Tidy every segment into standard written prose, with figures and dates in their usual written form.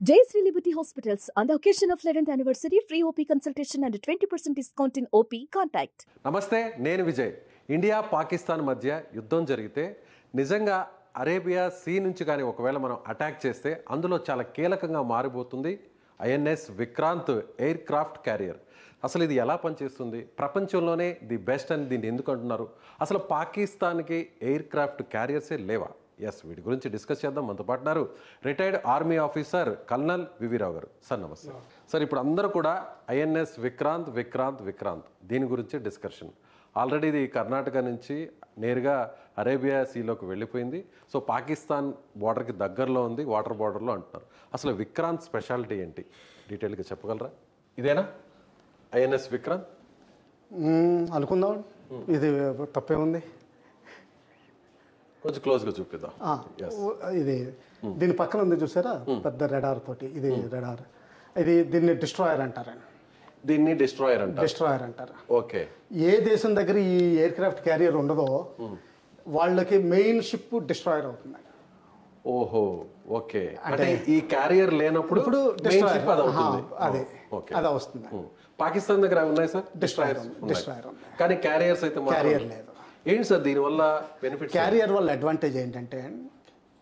Jayashree Liberty Hospitals, on the occasion of 11th anniversary, free OP consultation and 20% discount in OP. Contact. నమస్తే, నేను Vijay. India Pakistan మధ్య యుద్ధం జరిగితే నిజంగా అరేబియా సీ నుంచి కానీ ఒకవేళ మనం అటాక్ చేస్తే అందులో చాలా కీలకంగా మారిపోతుంది INS Vikrant air craft carrier. అసలు ఇది ఎలా పనిచేస్తుంది, ప్రపంచంలోనే ది బెస్ట్ అని దీన్ని ఎందుకు అంటున్నారు, అసలు పాకిస్తాన్కి ఎయిర్ క్రాఫ్ట్ క్యారియర్సే లేవా? ఎస్, వీటి గురించి డిస్కస్ చేద్దాం. మనతో పాటున్నారు retired army officer colonel V V Rao గారు. సార్ నమస్తే. సార్, ఇప్పుడు అందరూ కూడా ఐఎన్ఎస్ విక్రాంత్ విక్రాంత్ విక్రాంత్ దీని గురించి డిస్కషన్. ఆల్రెడీ ఇది కర్ణాటక నుంచి నేరుగా అరేబియా సీలోకి వెళ్ళిపోయింది. సో పాకిస్తాన్ బార్డర్కి దగ్గరలో ఉంది, వాటర్ బార్డర్లో అంటున్నారు. అసలు విక్రాంత్ స్పెషాలిటీ ఏంటి, డీటెయిల్గా చెప్పగలరా? ఇదేనా ఐఎన్ఎస్ విక్రాంత్? అనుకుందాం, ఇది తప్పే ఉంది. కొంచెం క్లోజ్గా చూపిద్దాం. ఇది దీని పక్కన ఉంది చూసారా, పెద్ద రెడార్ తోటి. ఇది రెడార్, దీన్ని డిస్ట్రాయర్ అంటారండి. దీన్ని డిస్ట్రాయర్ అంటారు. ఓకే. ఏ దేశం దగ్గర ఈ ఎయిర్ క్రాఫ్ట్ క్యారియర్ ఉండదో వాళ్ళకి మెయిన్ షిప్ డిస్ట్రాయర్ అవుతుంది. ఓహో, ఓకే. అంటే ఈ క్యారియర్ లేనప్పుడు ఇప్పుడు అదే వస్తుంది. పాకిస్తాన్ దగ్గర ఉన్నాయి సార్ డిస్ట్రాయర్, కానీ క్యారియర్స్ అయితే క్యారియర్ లేదు. ఏంటి సార్ దీనివల్ల బెనిఫిట్? క్యారియర్ వల్ల అడ్వాంటేజ్ ఏంటంటే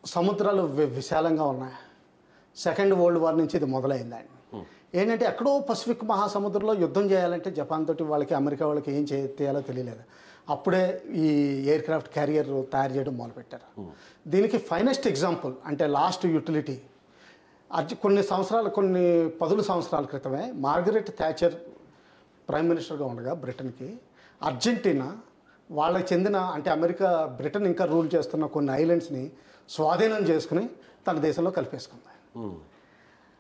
సముద్రాలు విశాలంగా ఉన్నాయి. సెకండ్ వరల్డ్ వార్ నుంచి ఇది మొదలైందండి. ఏంటంటే ఎక్కడో పసిఫిక్ మహాసముద్రంలో యుద్ధం చేయాలంటే జపాన్ తోటి వాళ్ళకి, అమెరికా వాళ్ళకి ఏం చేయాలో తెలియలేదు. అప్పుడే ఈ ఎయిర్ క్రాఫ్ట్ క్యారియర్ తయారు చేయడం మొదలుపెట్టారు. దీనికి ఫైనెస్ట్ ఎగ్జాంపుల్ అంటే లాస్ట్ యూటిలిటీ కొన్ని 10 సంవత్సరాల క్రితమే మార్గరెట్ థ్యాచర్ ప్రైమ్ మినిస్టర్గా ఉండగా బ్రిటన్కి అర్జెంటీనా వాళ్ళకి చెందిన, అంటే అమెరికా బ్రిటన్ ఇంకా రూల్ చేస్తున్న కొన్ని ఐలాండ్స్ని స్వాధీనం చేసుకుని తన దేశంలో కలిపేసుకుంది.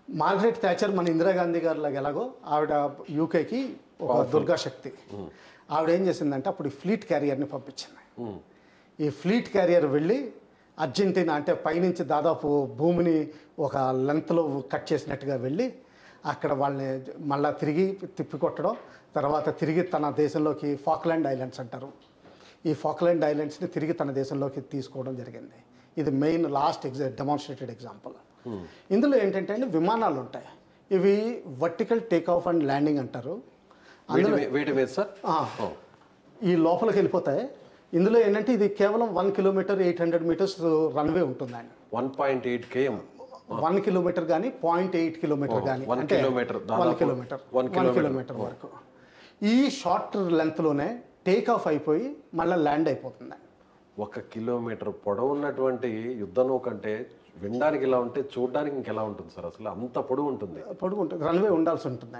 మార్గరెట్ థ్యాచర్ మన ఇందిరాగాంధీ గారిలాగా ఎలాగో ఆవిడ యూకేకి ఒక దుర్గాశక్తి. ఆవిడ ఏం చేసిందంటే అప్పుడు ఈ ఫ్లీట్ క్యారియర్ని పంపించింది. ఈ ఫ్లీట్ క్యారియర్ వెళ్ళి అర్జెంటీనా, అంటే పైనుంచి దాదాపు భూమిని ఒక లెంత్లో కట్ చేసినట్టుగా వెళ్ళి అక్కడ వాళ్ళని మళ్ళీ తిరిగి తిప్పికొట్టడం, తర్వాత తిరిగి తన దేశంలోకి ఫాక్లాండ్ ఐలాండ్స్ అంటారు, ఈ ఫాక్లాండ్ ఐలాండ్స్ని తిరిగి తన దేశంలోకి తీసుకోవడం జరిగింది. ఇది మెయిన్ లాస్ట్ డెమాన్స్ట్రేటెడ్ ఎగ్జాంపుల్. ఇందులో ఏంటంటే విమానాలు ఉంటాయి. ఇవి vertical take off and landing అంటారు. ఈ లోపలికి వెళ్ళిపోతాయి. ఇందులో ఏంటంటే ఇది కేవలం 1 కిలోమీటర్ 800 మీటర్స్ రన్వే ఉంటుందండి. 1.8 km 1 కిలోమీటర్ కానీ 0.8 కిలోమీటర్ కానీ, 1 కిలోమీటర్ వరకు ఈ షార్ట్ లెంత్లోనే టేక్ ఆఫ్ అయిపోయి మళ్ళీ ల్యాండ్ అయిపోతుంది. 1 కిలోమీటర్ పొడవు ఉన్నటువంటి యుద్ధ నౌకంటే వినడానికి ఇలా ఉంటే చూడడానికి ఇంకెలా ఉంటుంది సార్? అసలు అంత పొడవు ఉంటుంది. రన్వే ఉండాల్సి ఉంటుంది.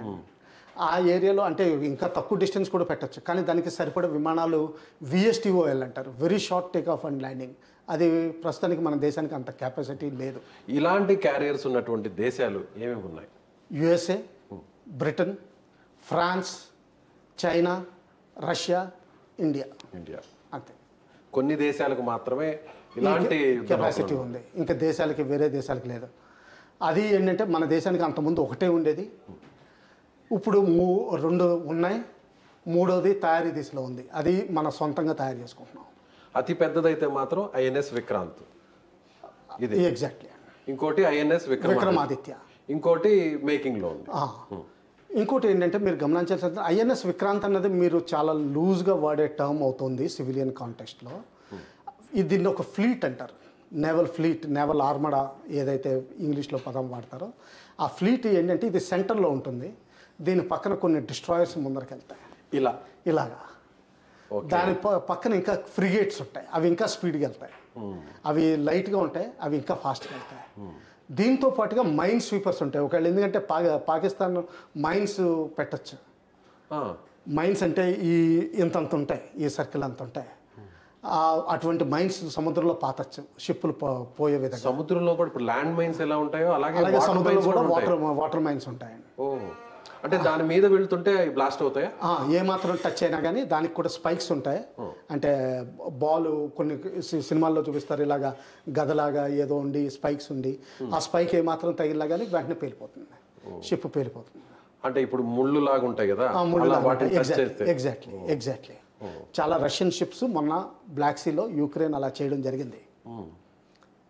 ఆ ఏరియాలో అంటే ఇంకా తక్కువ డిస్టెన్స్ కూడా పెట్టచ్చు, కానీ దానికి సరిపడే విమానాలు VSTOL అంటారు, very short take off and landing. అది ప్రస్తుతానికి మన దేశానికి అంత కెపాసిటీ లేదు. ఇలాంటి క్యారియర్స్ ఉన్నటువంటి దేశాలు ఏమేమి ఉన్నాయి? USA, Britain, France, China, Russia, India అంతే. కొన్ని దేశాలకు మాత్రమే ఇలాంటి కెపాసిటీ ఉంది, ఇంకా వేరే దేశాలకి లేదు. అది ఏంటంటే మన దేశానికి అంతకుముందు ఒకటే ఉండేది, ఇప్పుడు 2 ఉన్నాయి, 3వది తయారీ దిశలో ఉంది. అది మన సొంతంగా తయారు చేసుకుంటున్నాం. అతి పెద్దదైతే మాత్రం ఐఎన్ఎస్ విక్రాంత్, ఇది ఎగ్జాక్ట్లీ. ఇంకోటి ఐఎన్ఎస్ విక్రమాదిత్య, ఇంకోటి మేకింగ్ లో ఉంది. ఇంకోటి ఏంటంటే మీరు గమనించాల్సింది, ఐఎన్ఎస్ విక్రాంత్ అన్నది మీరు చాలా లూజ్గా వాడే టర్మ్ అవుతుంది సివిలియన్ కాంటెక్స్ట్లో. దీన్ని ఒక ఫ్లీట్ అంటారు, నేవల్ ఫ్లీట్, నేవల్ ఆర్మడా ఏదైతే ఇంగ్లీష్లో పదం వాడతారో ఆ ఫ్లీట్ ఏంటంటే ఇది సెంటర్లో ఉంటుంది. దీని పక్కన కొన్ని డిస్ట్రాయర్స్ ముందరికి వెళ్తాయి ఇలాగా. దాని పక్కన ఇంకా ఫ్రిగేట్స్ ఉంటాయి, అవి ఇంకా స్పీడ్గా వెళ్తాయి. అవి లైట్గా ఉంటాయి, అవి ఇంకా ఫాస్ట్గా వెళ్తాయి. దీంతో పాటుగా మైన్ స్వీపర్స్ ఉంటాయి ఒకవేళ, ఎందుకంటే పాకిస్తాన్ మైన్స్ పెట్టచ్చు. మైన్స్ అంటే ఇంతంత ఉంటాయి, ఈ సర్కిల్ అంత ఉంటాయి. అటువంటి మైన్స్ సముద్రంలో పాతచ్చు, షిప్పులు పోయే విధంగా. సముద్రంలో కూడా ఇప్పుడు ల్యాండ్ మైన్స్ ఎలా ఉంటాయో అలాగే సముద్రంలో కూడా వాటర్ మైన్స్ ఉంటాయండి. అంటే దాని మీద వెళ్తుంటే బ్లాస్ట్ అవుతాయి. ఏమాత్రం టచ్ అయినా కానీ దానికి కూడా స్పైక్స్ ఉంటాయి. అంటే బాల్ కొన్ని సినిమాల్లో చూపిస్తారు, ఇలాగా గదలాగా ఏదో ఉండి స్పైక్స్ ఉండి ఆ స్పైక్ ఏమాత్రం తగిలినా కానీ వెంటనే పేలిపోతుంది, షిప్ పేలిపోతుంది. అంటే ఇప్పుడు ముళ్ళు లాగా ఉంటాయి కదా, ఎగ్జాక్ట్లీ. చాలా రష్యన్ షిప్స్ మొన్న బ్లాక్ సీలో యుక్రెయిన్ అలా చేయడం జరిగింది.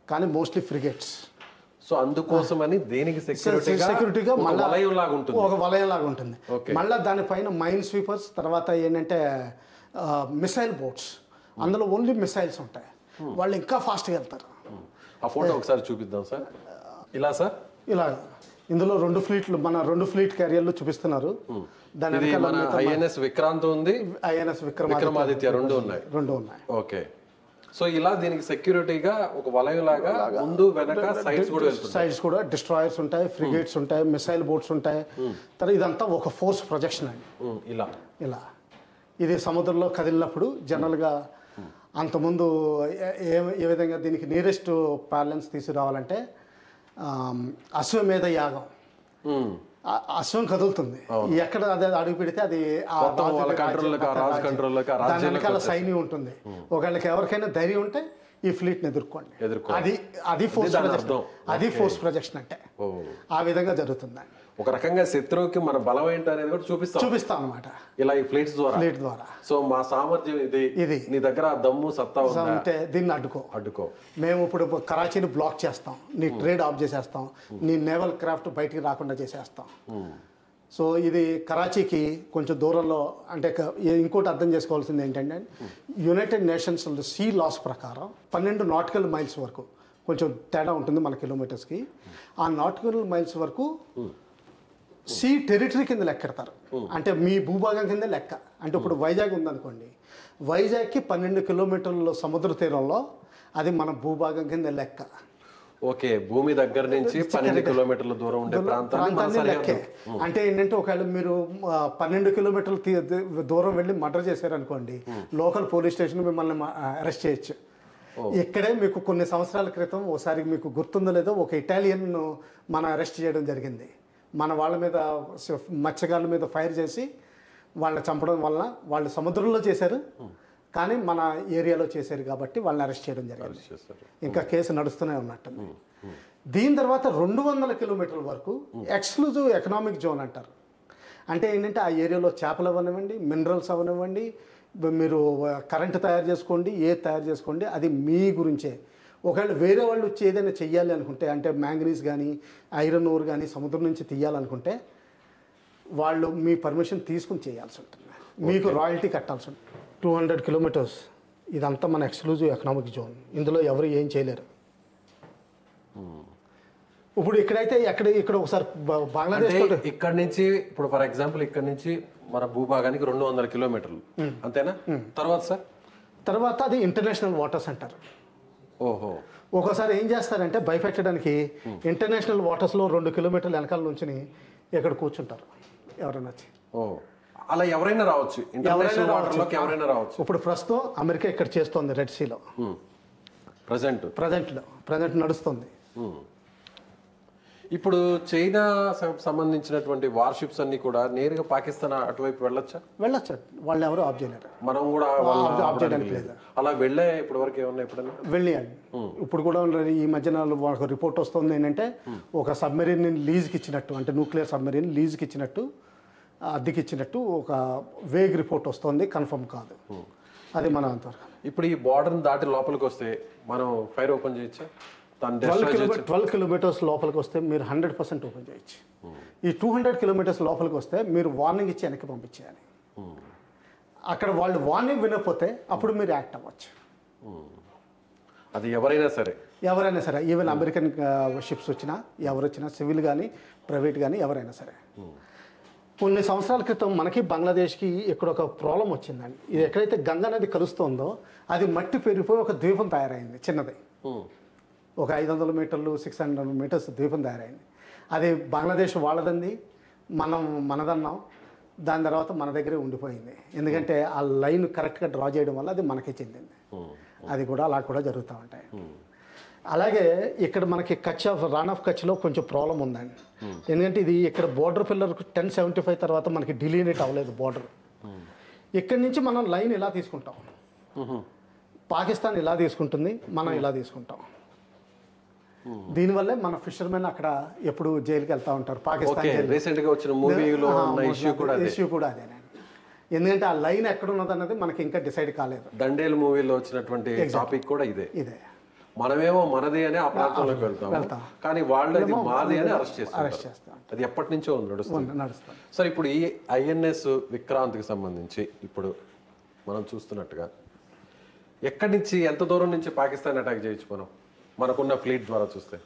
కానీ మోస్ట్లీ ఫ్రిగేట్స్. సో అందుకోసమని దేనికి సెక్యూరిటీగా వలయం లాగా ఉంటుంది, ఒక వలయం లాగా ఉంటుంది. మళ్ళీ దానిపైన మైన్ స్వీపర్స్, తర్వాత ఏంటంటే మిసైల్ బోట్స్, అందులో ఓన్లీ మిసైల్స్ ఉంటాయి. వాళ్ళు ఇంకా ఫాస్ట్గా వెళ్తారు. ఆ ఫోటో ఒకసారి చూపిద్దాం సార్. ఇలా సార్, ఇలా ఇందులో 2 ఫ్లీట్లు, మన 2 ఫ్లీట్ క్యారియర్లు చూపిస్తున్నారు. దాని ఐఎన్ఎస్ విక్రాంత్ ఉంది, ఐఎన్ఎస్ విక్రమాదిత్య రెండు ఉన్నాయి. ఓకే. సో ఇలా దీనికి సెక్యూరిటీగా ఒక వలయం లాగా ముందు వెనక సైడ్స్ కూడా డిస్ట్రాయర్స్ ఉంటాయి, ఫ్రిగేట్స్ ఉంటాయి, మిసైల్ బోట్స్ ఉంటాయి. తర్వాత ఇదంతా ఒక ఫోర్స్ ప్రొజెక్షన్ అండి. ఇలా ఇది సముద్రంలో కదిలినప్పుడు జనరల్గా అంతకుముందు ఏ విధంగా దీనికి నియరెస్ట్ బ్యాలెన్స్ తీసుకురావాలంటే అశ్వమేధ యాగం, అశ్వం కదులుతుంది, ఎక్కడ అదే అడుగు పెడితే అది దాని వెనకాల సైన్యం ఉంటుంది. ఒకళ్ళకి ఎవరికైనా ధైర్యం ఉంటే ఈ ఫ్లీట్ని ఎదుర్కోండి. అది ఫోర్స్ ప్రొజెక్షన్ అంటే ఆ విధంగా జరుగుతుందండి. ఒక రకంగా శత్రువుకి మన బలం ఏంటి అనేది కూడా చూపిస్తాం అనమాట ఇలా ఈ ఫ్లీట్స్ ద్వారా. సో మా సామర్థ్యం ఇది, నీ దగ్గర దమ్ము సత్తా ఉంటే దీన్ని అడ్డుకో. మేము ఇప్పుడు కరాచీని బ్లాక్ చేస్తాం, నీ ట్రేడ్ ఆఫ్ చేసేస్తాం, నీ నేవల్ క్రాఫ్ట్ బయటికి రాకుండా చేసేస్తాం. సో ఇది కరాచీకి కొంచెం దూరంలో, అంటే ఇంకోటి అర్థం చేసుకోవాల్సింది ఏంటంటే యునైటెడ్ నేషన్స్ సీ లాస్ ప్రకారం 12 నాటికల్ మైల్స్ వరకు, కొంచెం తేడా ఉంటుంది మన కిలోమీటర్స్కి, ఆ నాటికల్ మైల్స్ వరకు సీ టెరిటరీ కింద లెక్కెడతారు. అంటే మీ భూభాగం కింద లెక్క. అంటే ఇప్పుడు వైజాగ్ ఉందనుకోండి, వైజాగ్కి 12 కిలోమీటర్ల సముద్ర తీరంలో అది మన భూభాగం కింద లెక్క. ఓకే, భూమి దగ్గర నుంచి 12 కిలోమీటర్ల దూరం ఉండే ప్రాంతాన్ని లెక్కే. అంటే ఏంటంటే ఒకవేళ మీరు 12 కిలోమీటర్ల దూరం వెళ్ళి మర్డర్ చేశారనుకోండి, లోకల్ పోలీస్ స్టేషన్ మిమ్మల్ని అరెస్ట్ చేయొచ్చు. ఇక్కడే మీకు కొన్ని సంవత్సరాల క్రితం ఒకసారి మీకు గుర్తుందో లేదో, ఒక ఇటాలియన్ మన అరెస్ట్ చేయడం జరిగింది. మన వాళ్ళ మీద, మత్స్యకారుల మీద ఫైర్ చేసి వాళ్ళని చంపడం వల్ల, వాళ్ళు సముద్రంలో చేశారు కానీ మన ఏరియాలో చేశారు కాబట్టి వాళ్ళని అరెస్ట్ చేయడం జరిగింది. ఇంకా కేసు నడుస్తూనే ఉన్నట్టుంది. దీని తర్వాత 200 కిలోమీటర్ల వరకు ఎక్స్క్లూజివ్ ఎకనామిక్ జోన్ అంటారు. అంటే ఏంటంటే ఆ ఏరియాలో చేపలు అవనివ్వండి, మినరల్స్ అవనివ్వండి, మీరు కరెంటు తయారు చేసుకోండి, తయారు చేసుకోండి, అది మీ గురించే. ఒకవేళ వేరే వాళ్ళు వచ్చి ఏదైనా చెయ్యాలి అనుకుంటే, అంటే మ్యాంగనీస్ కానీ ఐరన్ ఓర్ కానీ సముద్రం నుంచి తీయాలనుకుంటే వాళ్ళు మీ పర్మిషన్ తీసుకుని చేయాల్సి ఉంటుంది, మీకు రాయల్టీ కట్టాల్సి ఉంటుంది. 200 కిలోమీటర్స్ ఇదంతా మన ఎక్స్క్లూజివ్ ఎకనామిక్ జోన్. ఇందులో ఎవరు ఏం చేయలేరు. ఇప్పుడు ఇక్కడైతే ఇక్కడ ఒకసారి బంగ్లాదేశ్ ఇక్కడ నుంచి, ఇప్పుడు ఫర్ ఎగ్జాంపుల్ ఇక్కడ నుంచి మన భూభాగానికి 200 కిలోమీటర్లు అంతేనా? తర్వాత అది ఇంటర్నేషనల్ వాటర్స్ అంటారు. ఓహో. ఒక్కోసారి ఏం చేస్తారంటే భయపెట్టడానికి ఇంటర్నేషనల్ వాటర్స్లో 2 కిలోమీటర్ల వెనకాల నుంచి ఇక్కడ కూర్చుంటారు ఎవరైనా వచ్చి. అలా ఎవరైనా రావచ్చు, ఇంటర్నేషనల్ వాటర్లోకి ఎవరైనా రావచ్చు. ఇప్పుడు ప్రస్తుతం అమెరికా ఇక్కడ చేస్తోంది రెడ్ సీలో, ప్రజెంట్ నడుస్తుంది. ఇప్పుడు చైనా సంబంధించినటువంటి వార్షిప్స్ అన్ని కూడా నేరుగా పాకిస్తాన్ అటువైపు వెళ్ళొచ్చు. వాళ్ళు ఎవరు ఆఫ్ చేయలేరు, మనం కూడా ఆఫ్ చేయడానికి లేదు. అలా వెళ్ళే ఇప్పటి వరకు ఏమన్నా ఎప్పుడైనా వెళ్ళియండి. ఇప్పుడు కూడా ఈ మధ్యన ఒక రిపోర్ట్ వస్తుంది ఏంటంటే, ఒక సబ్మెరీన్ లీజ్కి ఇచ్చినట్టు, అంటే న్యూక్లియర్ సబ్మెరీన్ లీజ్కి ఇచ్చినట్టు, అద్దెకి ఇచ్చినట్టు ఒక వేగ్ రిపోర్ట్ వస్తుంది, కన్ఫర్మ్ కాదు. అది మన అంతవరకు. ఇప్పుడు ఈ బార్డర్ దాటి లోపలికి వస్తే మనం ఫైర్ ఓపెన్ చేయొచ్చా? 12 కిలోమీటర్స్ లోపలికి వస్తే మీరు 100% ఓపెన్ చేయొచ్చు. ఈ 200 కిలోమీటర్స్ లోపలికి వస్తే మీరు వార్నింగ్ ఇచ్చి వెనక్కి పంపించేయాలి. అక్కడ వాళ్ళు వార్నింగ్ వినకపోతే అప్పుడు మీరు యాక్ట్ అవ్వచ్చు. అది ఎవరైనా సరే, ఈవెన్ అమెరికన్ షిప్స్ వచ్చినా, ఎవరు వచ్చినా, సివిల్ కానీ ప్రైవేట్ కానీ ఎవరైనా సరే. కొన్ని సంవత్సరాల క్రితం మనకి బంగ్లాదేశ్కి ఇక్కడ ఒక ప్రాబ్లం వచ్చిందండి. ఇది ఎక్కడైతే గంగా నది కలుస్తుందో అది మట్టి పెరిగిపోయి ఒక ద్వీపం తయారైంది, చిన్నది, ఒక 500 మీటర్లు 600 మీటర్స్ ద్వీపం తయారైంది. అది బంగ్లాదేశ్ వాళ్ళదండి, మనదన్నాం. దాని తర్వాత మన దగ్గరే ఉండిపోయింది. ఎందుకంటే ఆ లైన్ కరెక్ట్గా డ్రా చేయడం వల్ల అది మనకే చెందింది. అది కూడా అలా కూడా జరుగుతూ ఉంటాయి. అలాగే ఇక్కడ మనకి రాన్ ఆఫ్ కచ్లో కొంచెం ప్రాబ్లం ఉందండి. ఎందుకంటే ఇది ఇక్కడ బోర్డర్ పిల్లర్ 1075 తర్వాత మనకి డిలీనేట్ అవ్వలేదు బోర్డర్. ఇక్కడి నుంచి మనం లైన్ ఇలా తీసుకుంటాం, పాకిస్తాన్ ఇలా తీసుకుంటుంది, మనం ఇలా తీసుకుంటాం. దీనివల్లే మన ఫిషర్మెన్ అక్కడ ఎప్పుడు జైలుకి వెళ్తూ ఉంటారు. పాకిస్తాన్ ఇష్యూ కూడా అదేనండి. ఎందుకంటే ఆ లైన్ ఎక్కడ ఉన్నది అన్నది మనకి ఇంకా డిసైడ్ కాలేదు. దండేల్ మూవీలో వచ్చినటువంటి టాపిక్ కూడా ఇదే. మనమేమో మనది అని ఆ ప్రాంతంలోకి వెళ్తాం, కానీ వాళ్ళు అది మాది అని అరెస్ట్ చేస్తాం. అది ఎప్పటి నుంచో నడుస్తాం. సార్ ఇప్పుడు ఈ ఐఎన్ఎస్ విక్రాంత్కి సంబంధించి ఇప్పుడు మనం చూస్తున్నట్టుగా ఎక్కడి నుంచి ఎంత దూరం నుంచి పాకిస్తాన్ అటాక్ చేయొచ్చు మనకున్న ఫ్లీట్ ద్వారా చూస్తే?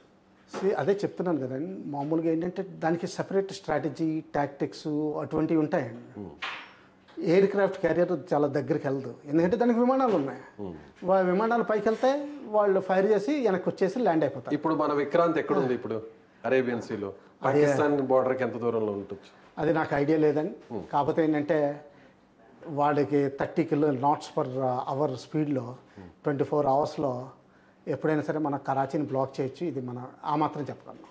అదే చెప్తున్నాను కదండి, మామూలుగా ఏంటంటే దానికి సెపరేట్ స్ట్రాటజీ, టాక్టిక్స్ అటువంటివి ఉంటాయండి. ఎయిర్ క్రాఫ్ట్ క్యారియర్ చాలా దగ్గరికి వెళ్ళదు, ఎందుకంటే దానికి విమానాలు ఉన్నాయి. విమానాలు పైకి వెళ్తే వాళ్ళు ఫైర్ చేసి వెనక్కి వచ్చేసి ల్యాండ్ అయిపోతారు. ఇప్పుడు మన విక్రాంత్ ఎక్కడ ఉంది? ఇప్పుడు అరేబియన్ సీలో పాకిస్తాన్ బోర్డర్కి ఎంత దూరంలో ఉంటుంది? అది నాకు ఐడియా లేదండి. కాకపోతే ఏంటంటే వాళ్ళకి 30 knots per hour స్పీడ్లో 24 hours ఎప్పుడైనా సరే మన కరాచీని బ్లాక్ చేయొచ్చు. ఇది మన ఆ మాత్రం చెప్పగలను.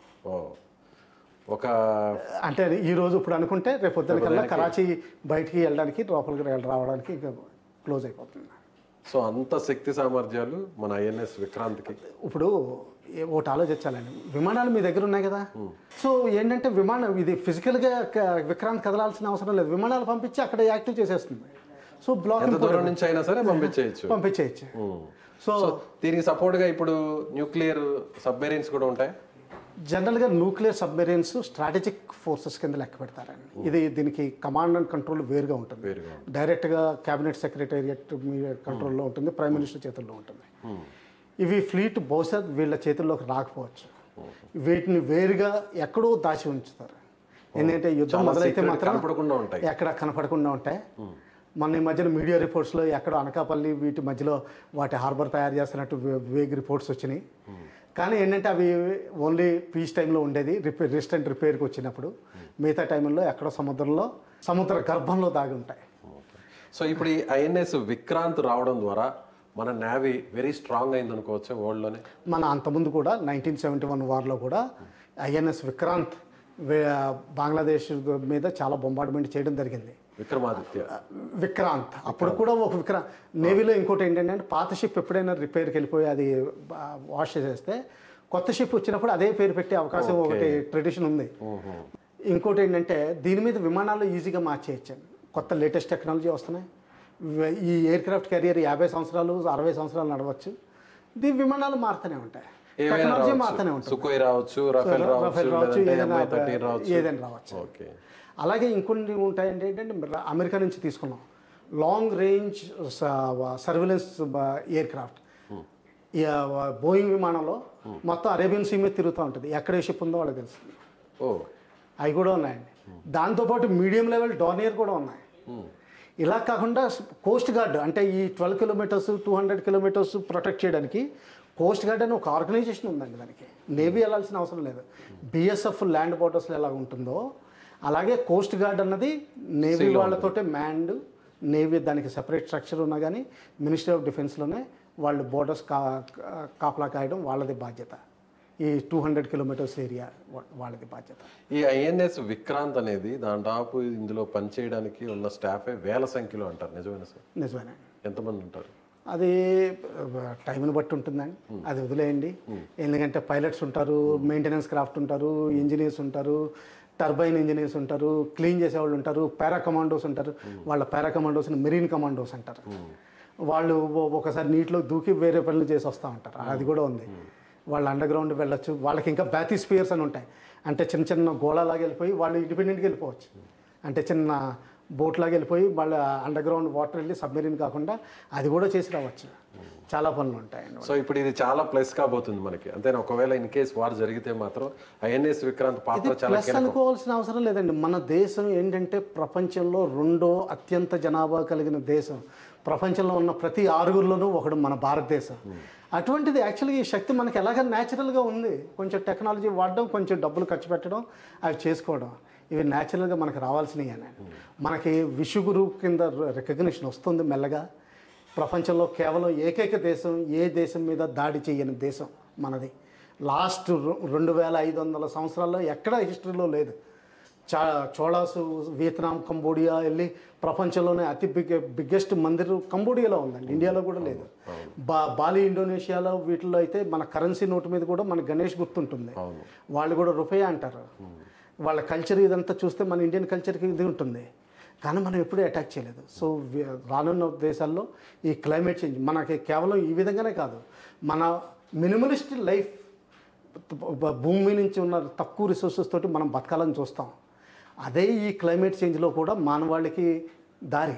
ఒక అంటే ఈ రోజు ఇప్పుడు అనుకుంటే రేపు పొద్దున కల్లా కరాచీ బయటికి వెళ్ళడానికి, లోపలికి రావడానికి ఇంకా క్లోజ్ అయిపోతుంది. సో అంత శక్తి సామర్థ్యాలు మన ఐఎన్ఎస్ విక్రాంత్కి. ఇప్పుడు ఒకటి ఆలోచించాలండి, విమానాలు మీ దగ్గర ఉన్నాయి కదా. సో ఏంటంటే విమానం ఇది ఫిజికల్గా విక్రాంత్ కదలాల్సిన అవసరం లేదు, విమానాలు పంపించి అక్కడ యాక్టివ్ చేసేస్తుంది. సో బ్లాక్ దూరం నుంచి అయినా సరే పంపించేయచ్చు. సో దీనికి సపోర్ట్గా ఇప్పుడు న్యూక్లియర్ సబ్మెరీన్స్ కూడా ఉంటాయి. జనరల్గా న్యూక్లియర్ సబ్మెరీన్స్ స్ట్రాటజిక్ ఫోర్సెస్ కింద లెక్క పెడతారండి. దీనికి కమాండ్ అండ్ కంట్రోల్ వేరుగా ఉంటుంది. డైరెక్ట్గా క్యాబినెట్ సెక్రటేరియట్ కంట్రోల్లో ఉంటుంది, ప్రైమ్ మినిస్టర్ చేతుల్లో ఉంటుంది. ఇవి ఫ్లీట్ బహుశా వీళ్ళ చేతుల్లోకి రాకపోవచ్చు. వీటిని వేరుగా ఎక్కడో దాచి ఉంచుతారు, ఎందుకంటే యుద్ధం మొదలైతే మాత్రం ఎక్కడ కనపడకుండా ఉంటాయి. మన ఈ మధ్యన మీడియా రిపోర్ట్స్లో ఎక్కడో అనకాపల్లి వీటి మధ్యలో వాటి హార్బర్ తయారు చేస్తున్నట్టు వేగ్ రిపోర్ట్స్ వచ్చినాయి. కానీ ఏంటంటే అవి ఓన్లీ పీస్ టైంలో ఉండేది, రిస్టెంట్ రిపేర్కి వచ్చినప్పుడు. మిగతా టైంలో ఎక్కడో సముద్ర గర్భంలో దాగి ఉంటాయి. సో ఇప్పుడు ఈ ఐఎన్ఎస్ విక్రాంత్ రావడం ద్వారా మన నేవీ వెరీ స్ట్రాంగ్ అయింది అనుకోవచ్చు వరల్డ్లోనే. మన అంతకుముందు కూడా 1971 వార్లో కూడా ఐఎన్ఎస్ విక్రాంత్ బంగ్లాదేశ్ మీద చాలా బొంబార్డ్మెంట్ చేయడం జరిగింది. విక్రాంత్ అప్పుడు కూడా ఒక నేవీలో ఇంకోటి ఏంటంటే పాత షిప్ ఎప్పుడైనా రిపేర్కి వెళ్ళిపోయి అది వాష్ చేసేస్తే కొత్త షిప్ వచ్చినప్పుడు అదే పేరు పెట్టే అవకాశం ఒకటి ట్రెడిషన్ ఉంది. ఇంకోటి ఏంటంటే దీని మీద విమానాలు ఈజీగా మార్చేయచ్చాను. కొత్త లేటెస్ట్ టెక్నాలజీ వస్తున్నాయి. ఈ ఎయిర్ క్రాఫ్ట్ క్యారియర్ 50 సంవత్సరాలు 60 సంవత్సరాలు నడవచ్చు. దీని విమానాలు మారుతూనే ఉంటాయి, టెక్నాలజీ మారుతూనే ఉంటుంది. ఏదైనా రావచ్చు. అలాగే ఇంకొన్ని ఉంటాయంటే ఏంటంటే అమెరికా నుంచి తీసుకున్నాం long range surveillance air craft. Boeing విమానంలో మొత్తం అరేబియన్ సీ మీద తిరుగుతూ ఉంటుంది, ఎక్కడ షిప్ ఉందో వాళ్ళకి తెలుస్తుంది. అవి కూడా ఉన్నాయండి. దాంతోపాటు మీడియం లెవెల్ డార్నియర్ కూడా ఉన్నాయి. ఇలా కాకుండా కోస్ట్ గార్డ్ అంటే ఈ 12 kilometers 200 kilometers ప్రొటెక్ట్ చేయడానికి కోస్ట్ గార్డ్ అని ఒక ఆర్గనైజేషన్ ఉందండి. దానికి నేవీ వెళ్ళాల్సిన అవసరం లేదు. బిఎస్ఎఫ్ ల్యాండ్ బోర్డర్స్లో ఎలా ఉంటుందో అలాగే కోస్ట్ గార్డ్ అన్నది నేవీ వాళ్ళతోటే మ్యాండ్ నేవీ, దానికి సెపరేట్ స్ట్రక్చర్ ఉన్నా కానీ మినిస్ట్రీ ఆఫ్ డిఫెన్స్లోనే వాళ్ళు బోర్డర్స్ కాపలా కాయడం వాళ్ళది బాధ్యత. ఈ 200 kilometers ఏరియా వాళ్ళది బాధ్యత. ఈ ఐఎన్ఎస్ విక్రాంత్ అనేది దాదాపు ఇందులో పనిచేయడానికి ఉన్న స్టాఫే వేల సంఖ్యలో అంటారు, నిజమేనా సార్? నిజమేనా? ఎంతమంది ఉంటారు? అది టైంని బట్టి ఉంటుందండి, అది వదిలేయండి. ఎందుకంటే పైలట్స్ ఉంటారు, మెయింటెనెన్స్ క్రాఫ్ట్ ఉంటారు, ఇంజనీర్స్ ఉంటారు, టర్బైన్ ఇంజనీర్స్ ఉంటారు, క్లీన్ చేసేవాళ్ళు ఉంటారు, పారా కమాండోస్ ఉంటారు. వాళ్ళ పారా కమాండోస్ని మెరీన్ కమాండోస్ అంటారు. వాళ్ళు ఒకసారి నీటిలో దూకి వేరే పనులు చేసి వస్తూ ఉంటారు, అది కూడా ఉంది. వాళ్ళు అండర్ గ్రౌండ్ వెళ్ళొచ్చు. వాళ్ళకి ఇంకా బ్యాథిస్పియర్స్ అని ఉంటాయి, అంటే చిన్న చిన్న గోళాలాగా వెళ్ళిపోయి వాళ్ళు ఇండిపెండెంట్గా వెళ్ళిపోవచ్చు. అంటే చిన్న బోట్లాగా వెళ్ళిపోయి వాళ్ళ అండర్ గ్రౌండ్ వాటర్ వెళ్ళి సబ్మెరీన్ కాకుండా అది కూడా చేసి రావచ్చు. చాలా పనులు ఉంటాయండి. సో ఇప్పుడు ఇది చాలా ప్లస్ కాబోతుంది మనకి, అంతేనా? ఒకవేళ ఇన్ కేస్ వార్ జరిగితే మాత్రం ఐఎన్ఎస్ విక్రాంత్ పాత్ర చాలా ప్లస్ అనుకోవాల్సిన అవసరం లేదండి. మన దేశం ఏంటంటే ప్రపంచంలో 2వ అత్యంత జనాభా కలిగిన దేశం. ప్రపంచంలో ఉన్న ప్రతి 6గురిలోనూ ఒకడు మన భారతదేశం. అటువంటిది యాక్చువల్గా ఈ శక్తి మనకి ఎలాగ న్యాచురల్గా ఉంది. కొంచెం టెక్నాలజీ వాడడం, కొంచెం డబ్బులు ఖర్చు పెట్టడం, అవి చేసుకోవడం, ఇవి న్యాచురల్గా మనకు రావాల్సినవి. మనకి విశ్వగురు కింద రికగ్నిషన్ వస్తుంది మెల్లగా. ప్రపంచంలో కేవలం ఏకైక దేశం, ఏ దేశం మీద దాడి చేయని దేశం మనది. లాస్ట్ 2500 సంవత్సరాల్లో ఎక్కడా హిస్టరీలో లేదు. చోళాసు వియత్నాం, కంబోడియా వెళ్ళి ప్రపంచంలోనే అతి బిగ్గెస్ట్ మందిర్ కంబోడియాలో ఉందండి, ఇండియాలో కూడా లేదు. బాలి ఇండోనేషియాలో వీటిలో అయితే మన కరెన్సీ నోటు మీద కూడా మన గణేష్ గుర్తుంటుంది. వాళ్ళు కూడా రూపాయి అంటారు. వాళ్ళ కల్చర్ ఇదంతా చూస్తే మన ఇండియన్ కల్చర్కి ఇది ఉంటుంది, కానీ మనం ఎప్పుడూ అటాక్ చేయలేదు. సో రానున్న దేశాల్లో ఈ క్లైమేట్ చేంజ్ మనకి కేవలం ఈ విధంగానే కాదు, మన మినిమలిస్ట్ లైఫ్, భూమి నుంచి ఉన్న తక్కువ రిసోర్సెస్ తోటి మనం బతకాలని చూస్తాం. అదే ఈ క్లైమేట్ చేంజ్లో కూడా మానవాళికి దారి.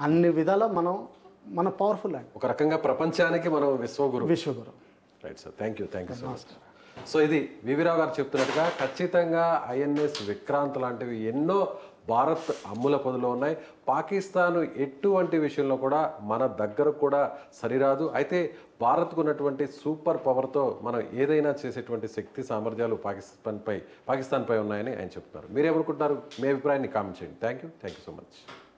అన్ని విధాల మన పవర్ఫుల్ అండి. ఒక రకంగా ప్రపంచానికి మనం Vishwaguru. Right sir, thank you so much. So ఇది వివిరావు గారు చెప్తున్నట్టుగా ఖచ్చితంగా ఐఎన్ఎస్ విక్రాంత్ లాంటివి ఎన్నో భారత్ అమ్ముల పొదిలో ఉన్నాయి. పాకిస్తాన్ ఎటువంటి విషయంలో కూడా మన దగ్గర కూడా సరిరాదు. అయితే భారత్కు ఉన్నటువంటి సూపర్ పవర్తో మనం ఏదైనా చేసేటువంటి శక్తి సామర్థ్యాలు పాకిస్తాన్పై ఉన్నాయని ఆయన చెప్తున్నారు. మీరేమనుకుంటున్నారు? మీ అభిప్రాయాన్ని కామెంట్ చేయండి. Thank you so much.